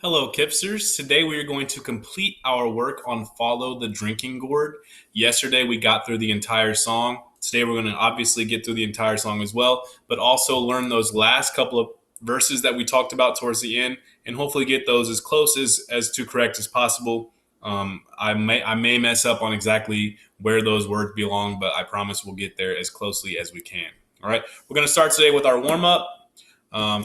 Hello, Kipsters. Today we are going to complete our work on Follow the Drinking Gourd. Yesterday we got through the entire song. Today we're going to obviously get through the entire song as well, but also learn those last couple of verses that we talked about towards the end and hopefully get those as close as to correct as possible. I may mess up on exactly where those words belong, but I promise we'll get there as closely as we can. All right, we're going to start today with our warm up.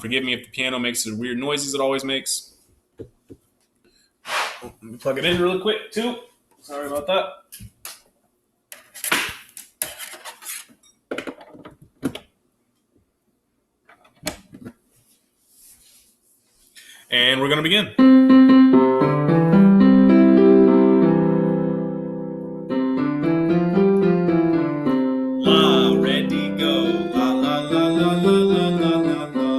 Forgive me if the piano makes the weird noises it always makes. Let me plug it in really quick, too. Sorry about that. And we're going to begin. La, ready, go. La, la, la, la, la, la, la, la, la.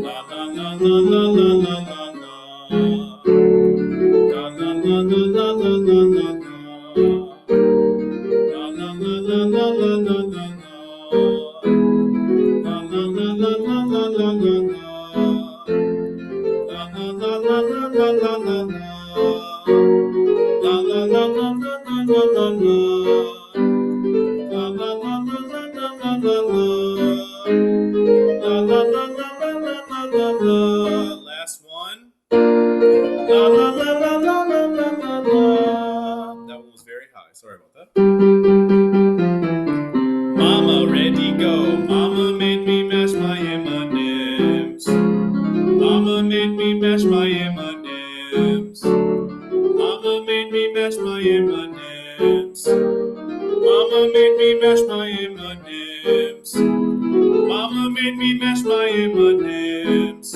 La, la, la, la, la, la, la, la, la. La, la, la, la, la, la, la, la, la. La, la, la, la, la, la, la, la, la. La, la, la, la, la, la, la, la, la. La la la la la la la la la. La la la la la la la la la. La la la la la la la la la. La la la la la la la la. Last one. La la la la la la la la la. That one was very high. Sorry about that. Mama, ready, go. Mama made me mash my M&Ms. Mama made me mash my M&Ms. Mama made me mash my M&Ms. Mama made me mash my M&Ms. Mama made me mash my M&Ms.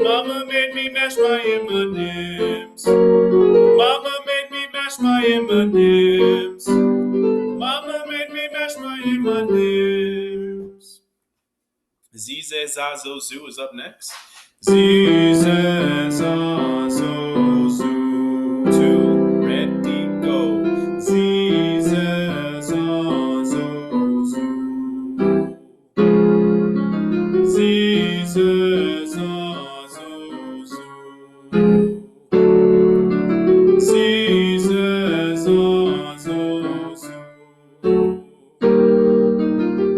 Mama made me mash my M&Ms. Mama made me mash my M&Ms. Mama made me mash my M&Ms. Zize Zazo Zoo is up next. Zize Zazo Zoo. Two, ready, go. Zize Zazo Zoo. Zize Zazo Zoo. Zize Zazo Zoo.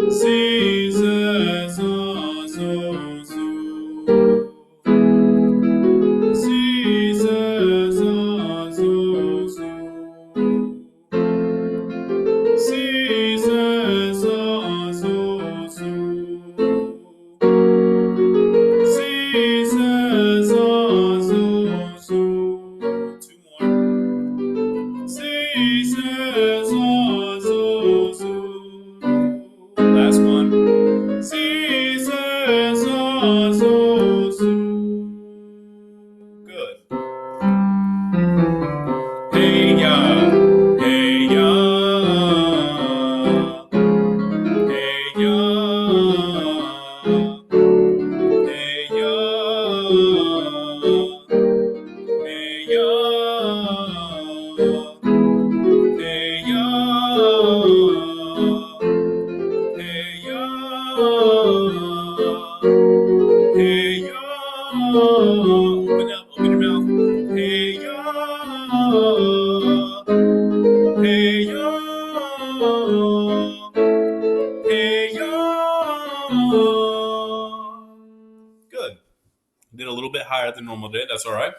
Zize Zazo Zoo. Zize Zazo Zoo. Zize Zazo Zoo. Zize Zazo Zoo. Two more. Zize Zazo Zoo. Last one. Zize Zazo Zoo. Good. Hey ya, hey ya, hey ya, hey ya, hey ya, hey ya, hey ya, hey ya. Open up, open your mouth. Hey ya, hey ya, hey ya. Good. Did a little bit higher than normal did. That's all right.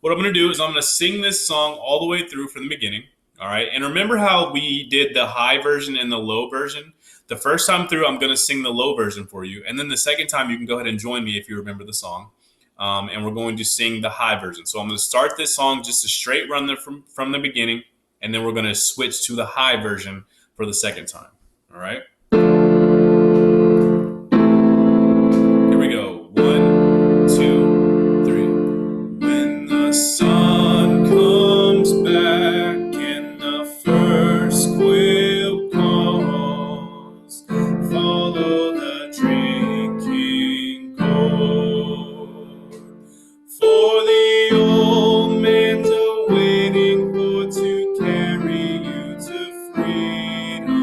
What I'm going to do is I'm going to sing this song all the way through from the beginning. All right. And remember how we did the high version and the low version? The first time through, I'm going to sing the low version for you. And then the second time, you can go ahead and join me if you remember the song. And we're going to sing the high version. So I'm going to start this song just a straight run from the beginning. And then we're going to switch to the high version for the second time. All right. Here we go. 1, 2, 3. When the sun comes back and the first quail calls, follow the drinking gourd. For the old man's a-waiting for to carry you to freedom.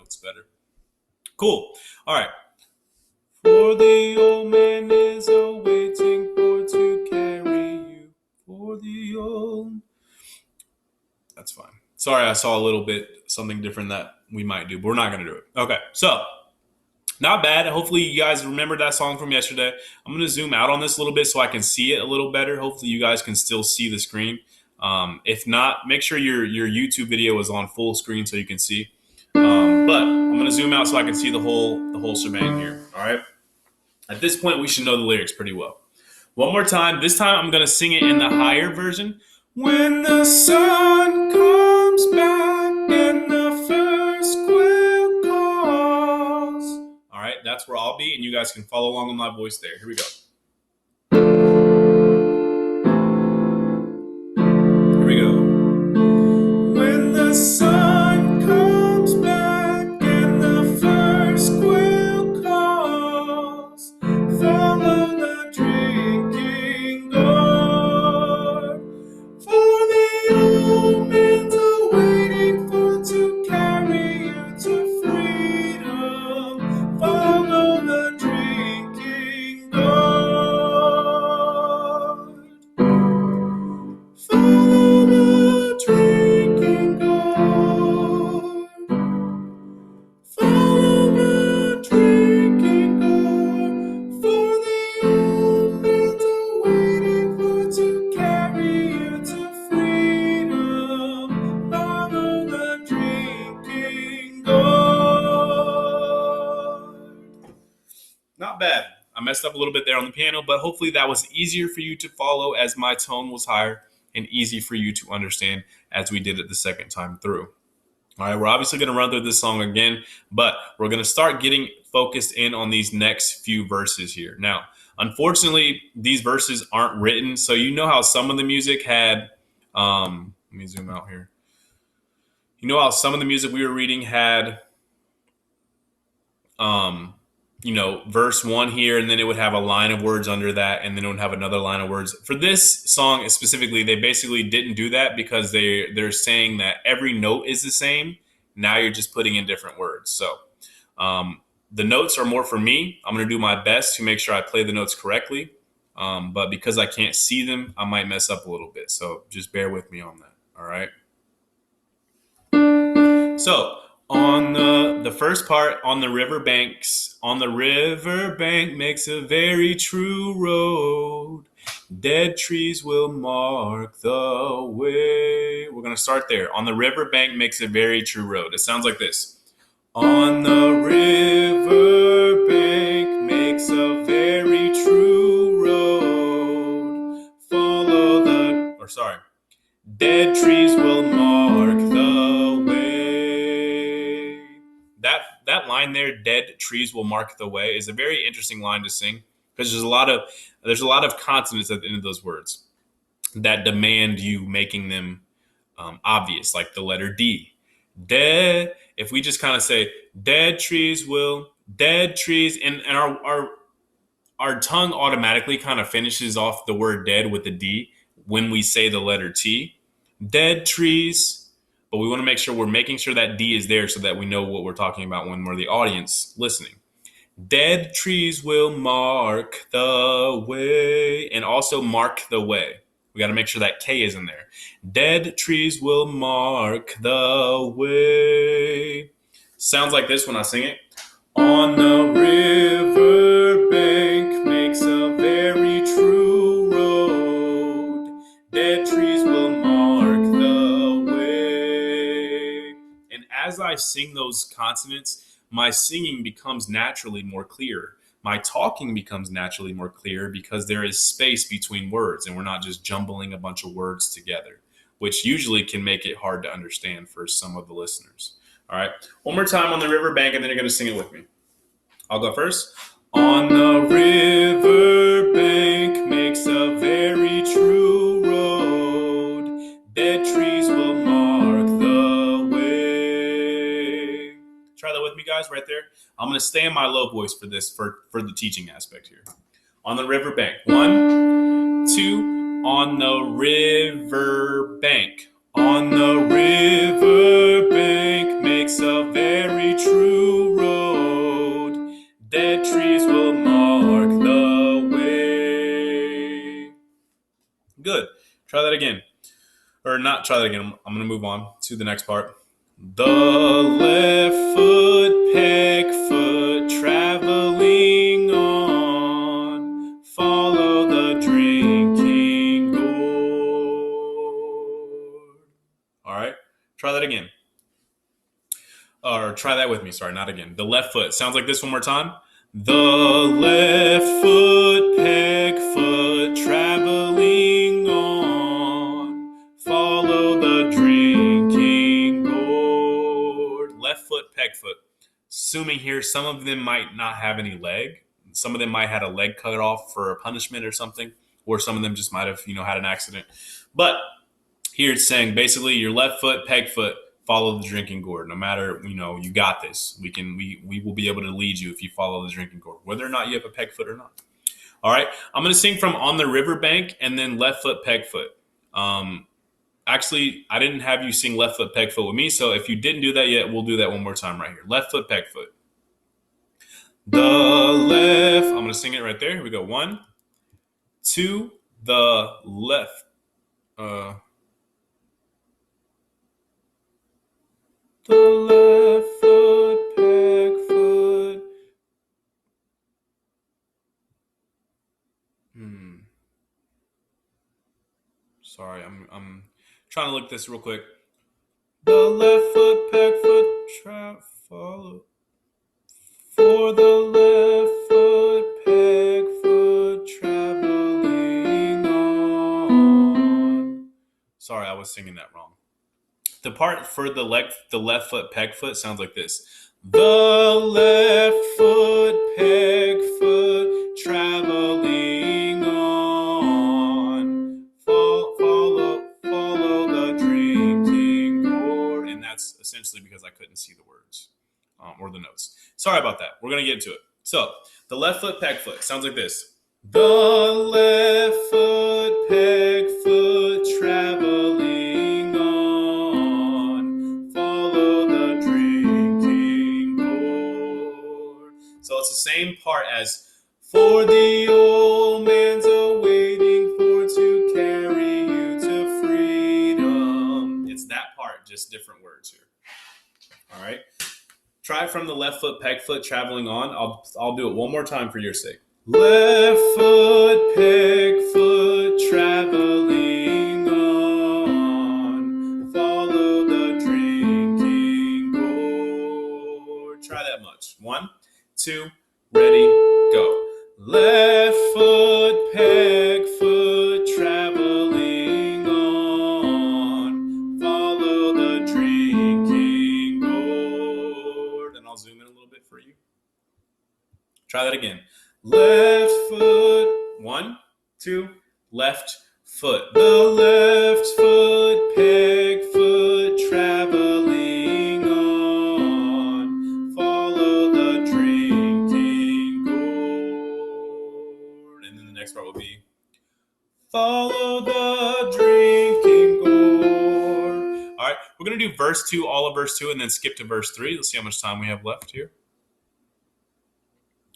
notes better. Cool. All right. For the old man is awaiting for to carry you. For the old. That's fine. Sorry, I saw a little bit something different that we might do, but we're not going to do it. Okay, so not bad. Hopefully, you guys remembered that song from yesterday. I'm going to zoom out on this a little bit so I can see it a little better. Hopefully, you guys can still see the screen. If not, make sure your YouTube video is on full screen so you can see. But I'm going to zoom out so I can see the whole shebang here. All right. At this point, we should know the lyrics pretty well. One more time. This time, I'm going to sing it in the higher version. When the sun comes back and the first quail calls. All right, that's where I'll be, and you guys can follow along with my voice there. Here we go. Here we go. When the sun comes back and the first quail calls, follow the drinking gourd. For the old man's awaiting for to carry you to freedom. Follow the drinking gourd. Follow the drinking gourd. Follow the drinking gourd. For the old man's awaiting for to carry you to freedom. Follow the drinking gourd. Not bad. I messed up a little bit there on the piano, but hopefully that was easier for you to follow as my tone was higher and easy for you to understand as we did it the second time through. All right, we're obviously going to run through this song again, but we're going to start getting focused in on these next few verses here. Now, unfortunately, these verses aren't written, so you know how some of the music had, let me zoom out here. You know how some of the music we were reading had, verse 1 here, and then it would have a line of words under that, and then it would have another line of words. For this song specifically, they basically didn't do that because they're saying that every note is the same. Now you're just putting in different words. So the notes are more for me. I'm going to do my best to make sure I play the notes correctly. But because I can't see them, I might mess up a little bit. So just bear with me on that. All right. So on the first part, on the riverbank makes a very true road. Dead trees will mark the way. We're going to start there. On the riverbank makes a very true road. It sounds like this. On the riverbank makes a very true road. Dead trees will mark the way. That line there, dead trees will mark the way, is a very interesting line to sing because there's a lot of consonants at the end of those words that demand you making them obvious, like the letter D. Dead. If we just kind of say dead trees, and our tongue automatically kind of finishes off the word dead with a D when we say the letter T. Dead trees. But we want to make sure we're making sure that D is there so that we know what we're talking about when we're the audience listening. Dead trees will mark the way, and also mark the way. We got to make sure that K is in there. Dead trees will mark the way. Sounds like this when I sing it. On the river bank makes a very true road. Dead trees will mark the way. And as I sing those consonants, my singing becomes naturally more clear. My talking becomes naturally more clear because there is space between words and we're not just jumbling a bunch of words together, which usually can make it hard to understand for some of the listeners. All right. One more time on the riverbank, and then you're going to sing it with me. I'll go first. On the riverbank makes a very true road. Dead trees will mark the way. Try that with me, guys, right there. I'm going to stay in my low voice for this, for the teaching aspect here. On the riverbank. 1, 2. On the riverbank. On the riverbank makes a very true road. Dead trees will mark the way. Good. Try that again. Or not try that again. I'm going to move on to the next part. The left foot, peg foot, traveling on. Follow the drinking gourd. All right. Try that again. Or try that with me. Sorry, not again. The left foot. Sounds like this one more time. The left foot, peg foot, traveling on. Follow the drinking gourd. Left foot, peg foot. Assuming here, some of them might not have any leg. Some of them might have had a leg cut off for a punishment or something. Or some of them just might have, had an accident. But here it's saying basically your left foot, peg foot, follow the drinking gourd. No matter, you got this. We will be able to lead you if you follow the drinking gourd, whether or not you have a peg foot or not. All right. I'm going to sing from On the Riverbank and then Left Foot, Peg Foot. Actually, I didn't have you sing Left Foot, Peg Foot with me. So if you didn't do that yet, we'll do that one more time right here. Left foot, peg foot. The left. I'm going to sing it right there. Here we go. 1, 2, the left. The left foot, peg foot. Sorry, I'm trying to look this real quick. The left foot, peg foot, follow. For the left foot, peg foot, traveling on. Sorry, I was singing that wrong. The part for the left foot, peg foot sounds like this. The left foot, peg foot, traveling on. Follow the drinking gourd. And that's essentially because I couldn't see the words or the notes. Sorry about that. We're going to get into it. So the left foot, peg foot sounds like this. The left foot, peg foot, traveling on. Follow the drinking gourd. So it's the same part as for the old man's awaiting for to carry you to freedom. It's that part, just different words here. All right. Try from the left foot, peg foot, traveling on. I'll do it one more time for your sake. Left foot, peg foot, traveling on. Follow the drinking gourd. Try that much. 1, 2, ready, go. Left foot, peg foot, traveling on. Follow the drinking gourd. And I'll zoom in a little bit for you. Try that again. Left foot, 1, 2, left foot. The left foot, peg foot, traveling on. Follow the drinking gourd. And then the next part will be follow the drinking gourd. All right, we're going to do verse 2, all of verse 2, and then skip to verse 3. Let's see how much time we have left here.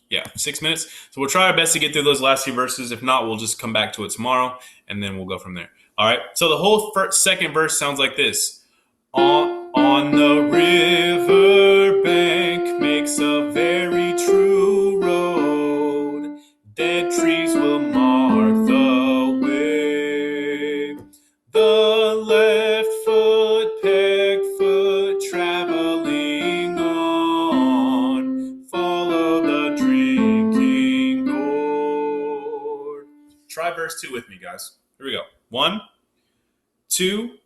Yeah, 6 minutes. So we'll try our best to get through those last few verses. If not, we'll just come back to it tomorrow, and then we'll go from there. All right. So the whole second verse sounds like this. On the river bank makes a very true road. Dead trees will mark the way. The left foot, peg foot, traveling on. Follow the drinking gourd. Try verse 2 with me, guys. Here we go. 1, 2,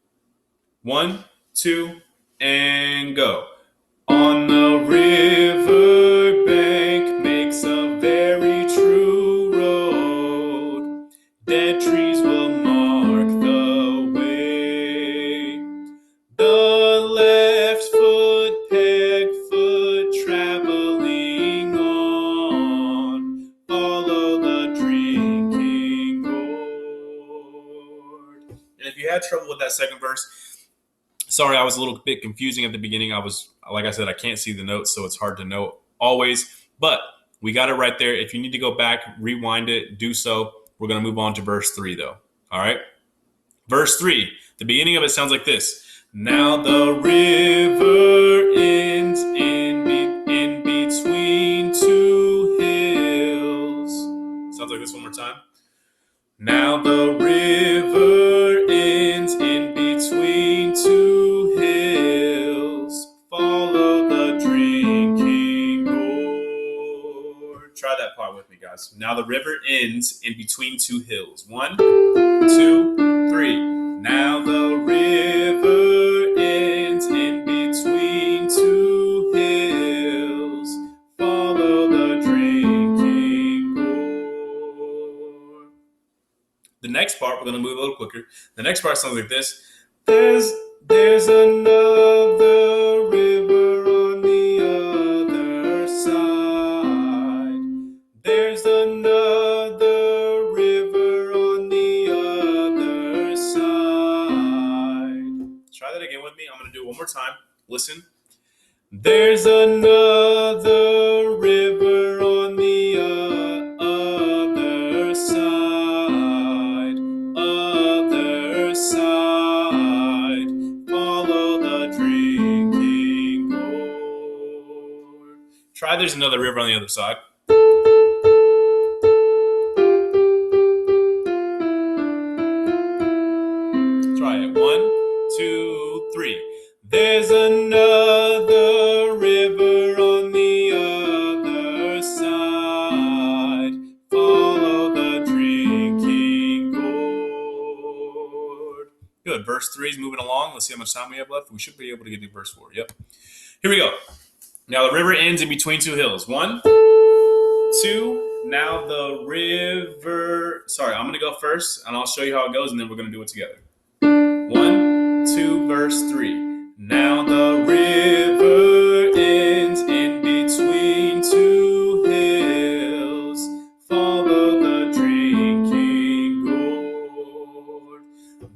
1, 2, and go. On the river bank makes a very true road. Dead trees will mark the way. The left foot, peg foot, traveling on. Follow the drinking gourd. And if you had trouble with that second verse, Sorry, I was a little bit confusing at the beginning. Like I said, I can't see the notes, so it's hard to know always. But we got it right there. If you need to go back, rewind it, do so. We're going to move on to verse 3, though. All right? Verse 3, the beginning of it sounds like this. Now the river ends in between two hills. Sounds like this one more time. Now the river ends in between two hills. Follow the drinking gourd. Try that part with me, guys. Now the river ends in between two hills. 1, 2, 3. Now the river ends in between two hills. Follow the drinking gourd. The next part, we're going to move a little quicker. The next part sounds like this. There's another river on the other side. There's another river on the other side. Try that again with me. I'm going to do it one more time. Listen. There's another river on the other side. Other side. Follow the drinking gourd. Try there's another river on the other side. Try it. 1, 2, 3. There's another river on the other side. Follow the drinking gourd. Good. Verse 3 is moving along. Let's see how much time we have left. We should be able to get to verse 4. Yep. Here we go. Now the river ends in between two hills. 1, 2. Now the river. Sorry, I'm going to go first, and I'll show you how it goes, and then we're going to do it together. 1, 2, verse 3. Now the river ends in between two hills. Follow the drinking gourd.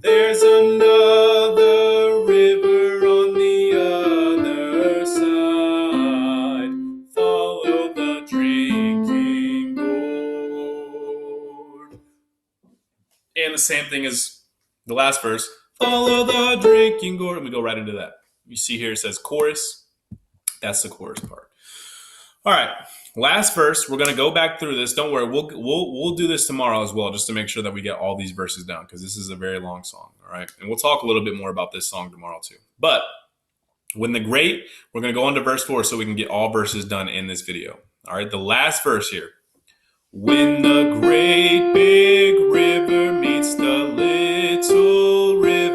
There's another river on the other side. Follow the drinking gourd. And the same thing as the last verse. Follow the drinking gourd. And we go right into that. You see here it says chorus. That's the chorus part. All right. Last verse. We're going to go back through this. Don't worry. We'll do this tomorrow as well, just to make sure that we get all these verses down, because this is a very long song. All right. And we'll talk a little bit more about this song tomorrow too. But when the great, we're going to go on to verse 4 so we can get all verses done in this video. All right. The last verse here. When the great big river meets the little river.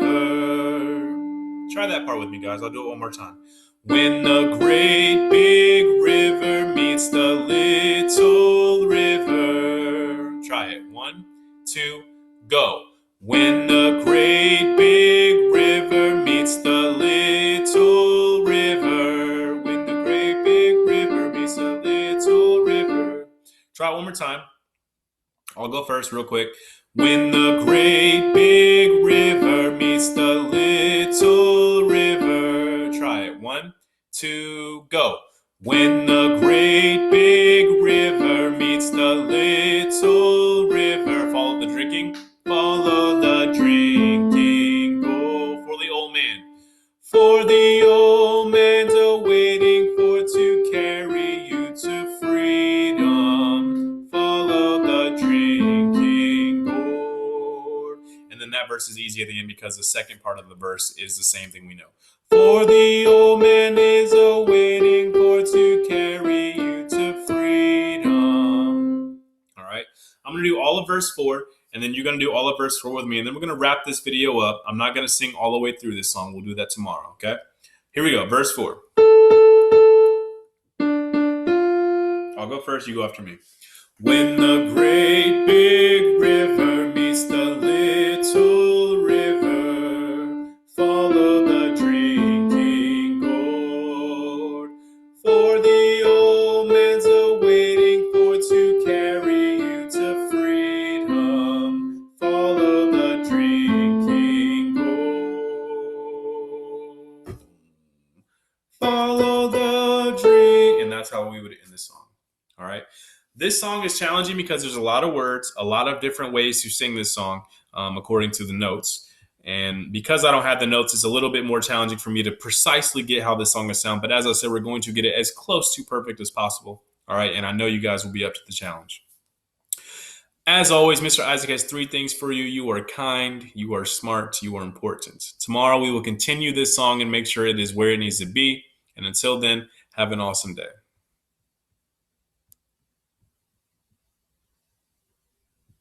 Try that part with me, guys. I'll do it one more time. When the great big river meets the little river. Try it. 1, 2, go. When the great big river meets the little river. When the great big river meets the little river. Try it one more time. I'll go first real quick. When the great big river meets the little river. Try it. 1, 2, go. When the great big river meets the little river. Follow the drinking. Follow the drinking. Go for the old man. For the old man's awaiting for to carry you to freedom. Follow the drinking gourd. And then that verse is easy at the end because the second part of the verse is the same thing we know. For the old man is awaiting for to carry you to freedom. All right. I'm going to do all of verse 4. And then you're going to do all of verse 4 with me. And then we're going to wrap this video up. I'm not going to sing all the way through this song. We'll do that tomorrow, okay? Here we go. Verse 4. I'll go first. You go after me. When the great big river meets the little river, follow the drinking gourd. For the old man's awaiting for to carry you to freedom. Follow the drinking gourd. and that's how we would end this song. All right. This song is challenging because there's a lot of words, a lot of different ways to sing this song according to the notes. And because I don't have the notes, it's a little bit more challenging for me to precisely get how this song will sound. But as I said, we're going to get it as close to perfect as possible. All right. And I know you guys will be up to the challenge. As always, Mr. Isaac has 3 things for you. You are kind, you are smart, you are important. Tomorrow we will continue this song and make sure it is where it needs to be. And until then, have an awesome day.